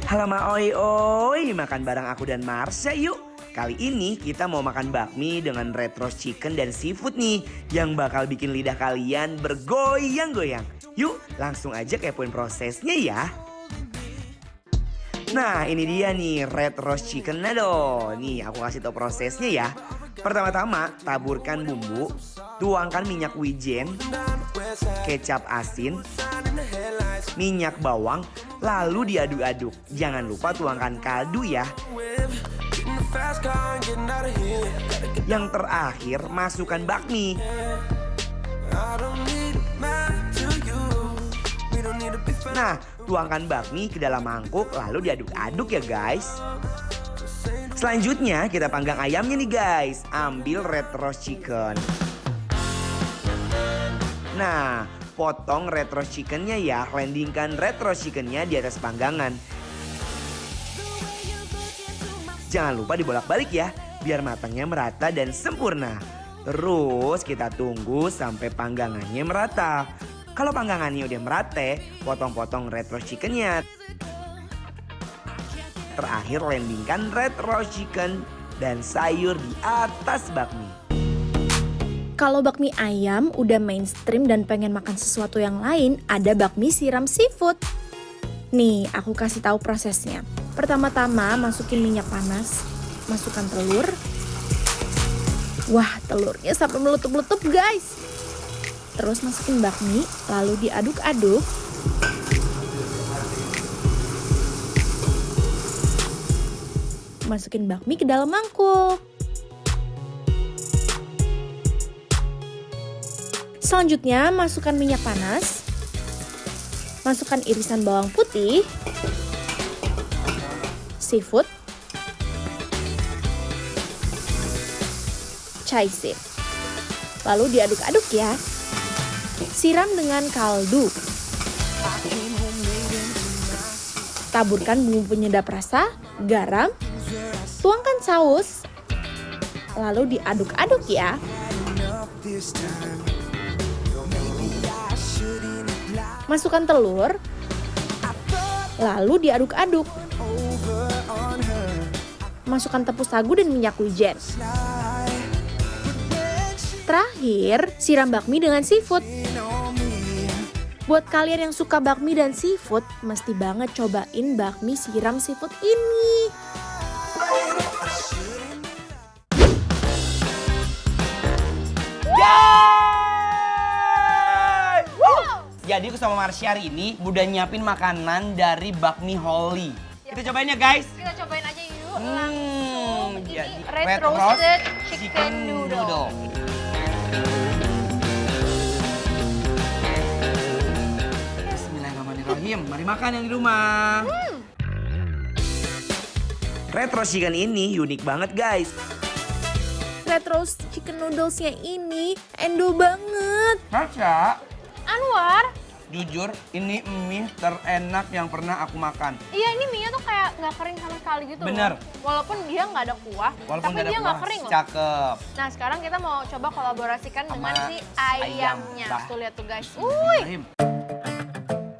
Halo Ma Oi Oi, makan bareng aku dan Marsha yuk. Kali ini kita mau makan bakmi dengan red roast chicken dan seafood nih, yang bakal bikin lidah kalian bergoyang-goyang. Yuk langsung aja kepoin prosesnya ya. Nah ini dia nih red roast chicken nado. Nih aku kasih tau prosesnya ya. Pertama-tama taburkan bumbu, tuangkan minyak wijen, kecap asin, minyak bawang, lalu diaduk-aduk. Jangan lupa tuangkan kaldu ya. Yang terakhir masukkan bakmi. Nah, tuangkan bakmi ke dalam mangkuk lalu diaduk-aduk ya guys. Selanjutnya kita panggang ayamnya nih guys. Ambil red roast chicken. Nah, potong red roast chickennya ya. Landingkan red roast chickennya di atas panggangan. Jangan lupa dibolak-balik ya, biar matangnya merata dan sempurna. Terus kita tunggu sampai panggangannya merata. Kalau panggangannya udah merata, potong-potong red roast chickennya. Terakhir landingkan red roast chicken dan sayur di atas bakmi. Kalau bakmi ayam udah mainstream dan pengen makan sesuatu yang lain, ada bakmi siram seafood. Nih, aku kasih tahu prosesnya. Pertama-tama masukin minyak panas, masukkan telur. Wah, telurnya sampai meletup-letup guys. Terus masukin bakmi, lalu diaduk-aduk. Masukin bakmi ke dalam mangkuk. Selanjutnya masukkan minyak panas. Masukkan irisan bawang putih, seafood, chive. Lalu diaduk-aduk ya. Siram dengan kaldu. Taburkan bumbu penyedap rasa, garam, tuangkan saus, lalu diaduk-aduk ya. Masukkan telur, lalu diaduk-aduk. Masukkan tepung sagu dan minyak wijen. Terakhir, siram bakmi dengan seafood. Buat kalian yang suka bakmi dan seafood, mesti banget cobain bakmi siram seafood ini. Jadi aku sama Marsha hari ini udah nyiapin makanan dari bakmi Holy. Kita cobain ya guys. Kita cobain aja yuk langsung. Ini Jadi, red roasted chicken noodle. Bismillahirrahmanirrahim. Mari makan yang di rumah. Red roast chicken ini unik banget guys. Red roast chicken noodlesnya ini endo banget. Marsha, Anwar, jujur ini mie terenak yang pernah aku makan. iya ini mie tuh kayak nggak kering sama sekali gitu. Bener. Loh. Walaupun dia nggak ada kuah, Walaupun tapi dia nggak kering loh. Cakep. Nah sekarang kita mau coba kolaborasikan dengan Sama si ayamnya. ayam. Tuh lihat tuh guys. Bismillahirrahmanirrahim.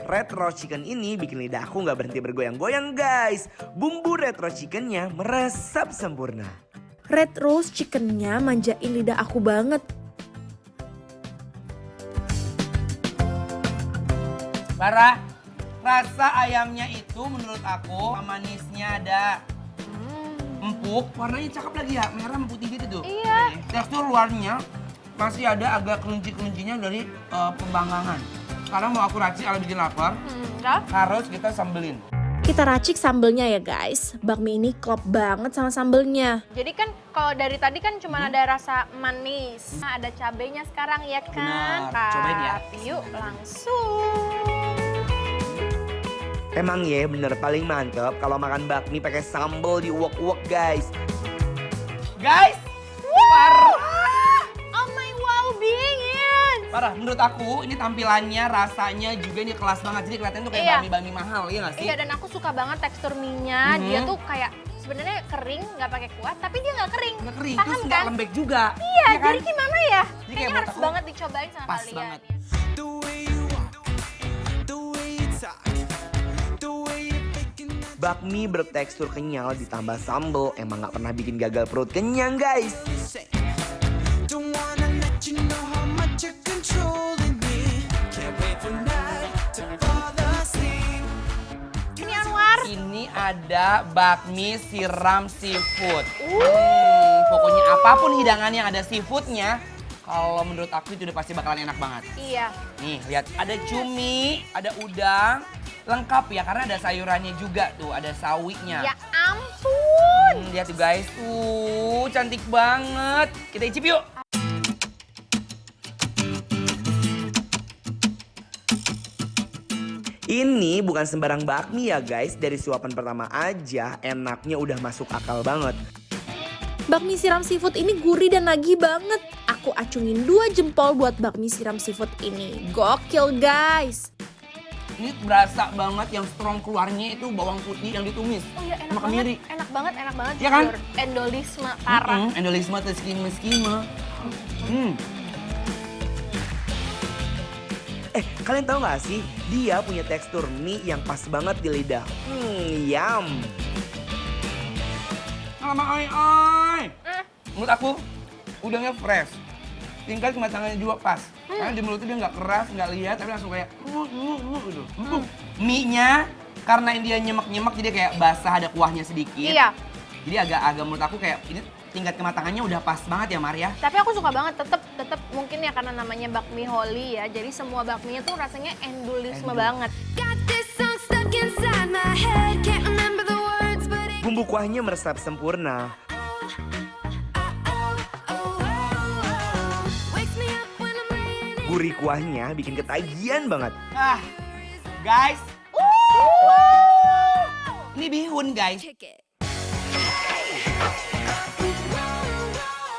Red roast chicken ini bikin lidah aku nggak berhenti bergoyang-goyang guys. Bumbu red roast chickennya meresap sempurna. Red roast chickennya manjain lidah aku banget. Farah, rasa ayamnya itu menurut aku manisnya ada. Empuk, warnanya cakep lagi ya, merah sama putih gitu tuh. Iya. Tekstur luarnya masih ada agak kelinci-kelincinya dari pembanggangan. Sekarang mau aku racik ala bikin lapar, harus kita sambelin. Kita racik sambelnya ya guys. Bakmi ini klop banget sama sambelnya. Jadi kan kalau dari tadi kan cuma ada rasa manis. Nah, ada cabenya sekarang ya kan? Benar. Cobain ya. Yuk langsung. Emang ya bener paling mantep kalau makan bakmi pakai sambal diuwek-uwek guys. Guys, parah. Oh my wow bingin. Parah, menurut aku ini tampilannya, rasanya juga ini kelas banget. Jadi kelihatan tuh kayak Iya. bakmi-bakmi mahal, iya gak sih? Iya dan aku suka banget tekstur mie-nya. Dia tuh kayak sebenarnya kering, nggak pakai kuah, tapi dia nggak kering. Nggak kering, Paham terus kan? nggak lembek juga. Iya, kan? jadi gimana ya? Jadi kayak Kayaknya menurut harus aku banget dicobain sama pas kalian. banget. Bakmi bertekstur kenyal ditambah sambal emang gak pernah bikin gagal perut kenyang guys. Don't wanna let you know how much you're controlling me. Can't wait for night to fall asleep. Ini Anwar. Ini ada bakmi siram seafood. Pokoknya apapun hidangan yang ada seafoodnya, kalau menurut aku itu udah pasti bakalan enak banget. Iya. Nih, lihat ada cumi, ada udang, lengkap ya karena ada sayurannya juga tuh, ada sawinya. Ya ampun. Lihat tuh guys, cantik banget. Kita icip yuk. Ini bukan sembarang bakmi ya guys, dari suapan pertama aja enaknya udah masuk akal banget. Bakmi siram seafood ini gurih dan nagih banget. Aku acungin 2 jempol buat bakmi siram seafood ini. Gokil guys. Ini berasa banget yang strong keluarnya itu bawang putih yang ditumis. Oh iya enak sama banget. kemiri. Enak banget, enak banget. Iya kan? jujur. Endolisme parah. Endolisme atau skima. Kalian tahu gak sih, dia punya tekstur mie yang pas banget di lidah. Yum. Sama ai. Menurut aku udangnya fresh. Tingkat kematangannya juga pas. Karena di mulutnya dia nggak keras, nggak lihat, tapi langsung kayak gitu. Mie-nya karena dia nyemek-nyemek jadi kayak basah, ada kuahnya sedikit. Iya. Jadi agak menurut aku kayak ini tingkat kematangannya udah pas banget ya Maria. Tapi aku suka banget, tetep mungkin ya karena namanya bakmi Holly ya. Jadi semua bakminya tuh rasanya endulisme banget. Got this song stuck inside my head. Can't remember the words, but it Bumbu kuahnya meresap sempurna. wakes me up when I'm laying in. Gurih kuahnya bikin ketagihan banget. Guys. Ini bihun guys.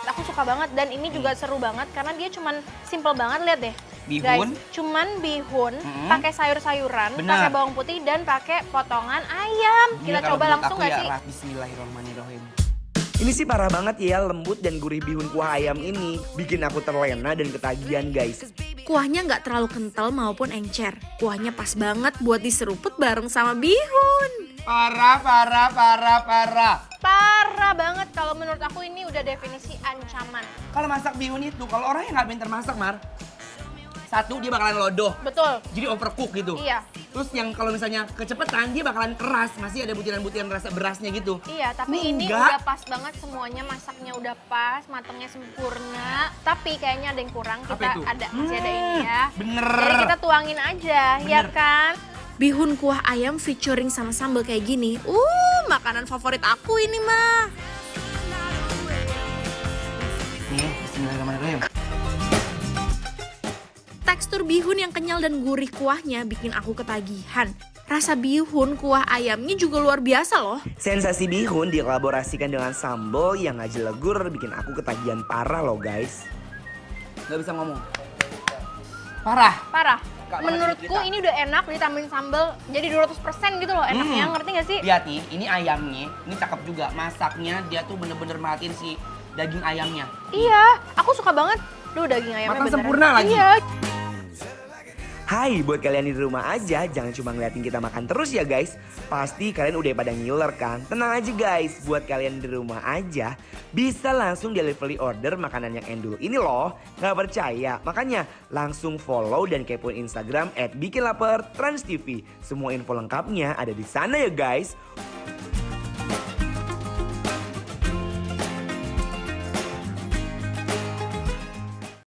Aku suka banget dan ini juga seru banget karena dia cuman simple banget, lihat deh. Bihun. Guys, cuman bihun, pakai sayur-sayuran, Bener. pakai bawang putih dan pakai potongan ayam. Kita Ini kalau coba menurut langsung aku nggak ya, sih? Bismillahirrahmanirrahim. Ini sih parah banget ya, lembut dan gurih bihun kuah ayam ini. Bikin aku terlena dan ketagihan guys. Kuahnya nggak terlalu kental maupun encer. Kuahnya pas banget buat diseruput bareng sama bihun. Parah. Parah banget, kalau menurut aku ini udah definisi ancaman. Kalau masak bihun itu, kalau orang yang nggak pintar masak, Mar, satu dia bakalan lodoh, Betul, jadi overcook gitu. iya. Terus yang kalau misalnya kecepetan, dia bakalan keras, masih ada butiran-butiran rasa berasnya gitu. Iya, tapi ini Enggak. udah pas banget semuanya, masaknya udah pas, matangnya sempurna. Tapi kayaknya ada yang kurang, Apa kita itu? masih ada ini ya. Bener. Jadi kita tuangin aja, ya Bener. kan? Bihun kuah ayam featuring sama sambal kayak gini. Makanan favorit aku ini mah. Nih, bismillahirrahmanirrahim. Tekstur bihun yang kenyal dan gurih kuahnya bikin aku ketagihan. Rasa bihun kuah ayamnya juga luar biasa loh. Sensasi bihun dikolaborasikan dengan sambal yang gak jelegur bikin aku ketagihan parah loh guys. Gak bisa ngomong. Parah. Parah. Kak, banget Menurutku kita. ini udah enak ditambahin sambal, jadi 200% gitu loh enaknya, ngerti gak sih? Lihat nih, ini ayamnya, ini cakep juga. Masaknya dia tuh bener-bener merhatiin si daging ayamnya. Iya, aku suka banget. Duh, daging ayamnya Matang beneran. sempurna lagi. Iya. Hai, buat kalian di rumah aja, jangan cuma ngeliatin kita makan terus ya guys. Pasti kalian udah pada ngiler kan? Tenang aja guys, buat kalian di rumah aja, bisa langsung delivery order makanan yang endul ini loh. Gak percaya? Makanya langsung follow dan kepoin Instagram @bikinlapertransTV. Semua info lengkapnya ada di sana ya guys.